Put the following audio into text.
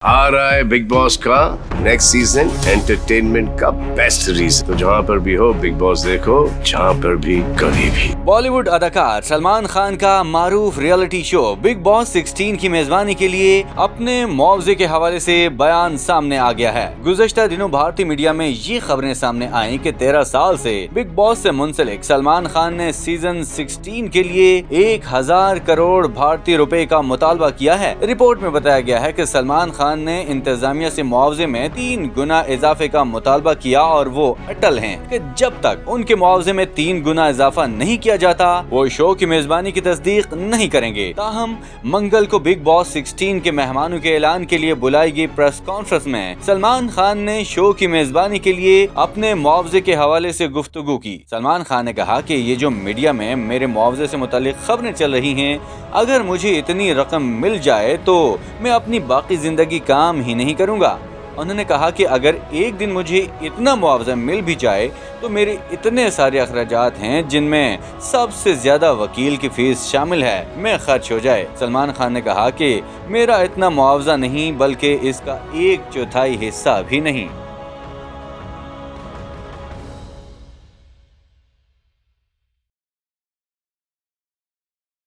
आ रहा है big boss का नेक्स्ट सीजन एंटरटेनमेंट का बेस्ट रीजन। तो जहाँ पर भी हो बिग बॉस देखो, जहाँ पर भी कभी भी। बॉलीवुड अदाकार सलमान खान का मारूफ रियलिटी शो बिग बॉस 16 की मेजबानी के लिए अपने मुआवजे के हवाले से बयान सामने आ गया है। गुज़श्ता दिनों भारतीय मीडिया में ये खबरें सामने आई कि 13 साल से बिग बॉस से मुंसलिक सलमान खान ने सीजन 16 के लिए 1000 करोड़ भारतीय रुपए का मुतालबा किया है। रिपोर्ट में बताया गया है कि सलमान खान ने इंतजामिया से मुआवजे में 3 गुना इजाफे का मुतालबा किया और वो अटल हैं कि जब तक उनके मुआवजे में 3 गुना इजाफा नहीं किया जाता वो शो की मेजबानी की तस्दीक नहीं करेंगे। ताहम मंगल को बिग बॉस 16 के मेहमानों के ऐलान के लिए बुलाई गई प्रेस कॉन्फ्रेंस में सलमान खान ने शो की मेजबानी के लिए अपने मुआवजे के हवाले से गुफ्तगू की। सलमान खान ने कहा कि ये जो मीडिया में मेरे मुआवजे से मुतालिक खबरें चल रही हैं, अगर मुझे इतनी रकम मिल जाए तो मैं अपनी बाकी जिंदगी काम ही नहीं करूंगा। उन्होंने कहा कि अगर एक दिन मुझे इतना मुआवजा मिल भी जाए तो मेरे इतने सारे अखराजात हैं जिनमें सबसे ज्यादा वकील की फीस शामिल है, मैं खर्च हो जाए। सलमान खान ने कहा कि मेरा इतना मुआवजा नहीं बल्कि इसका 1/4 हिस्सा भी नहीं।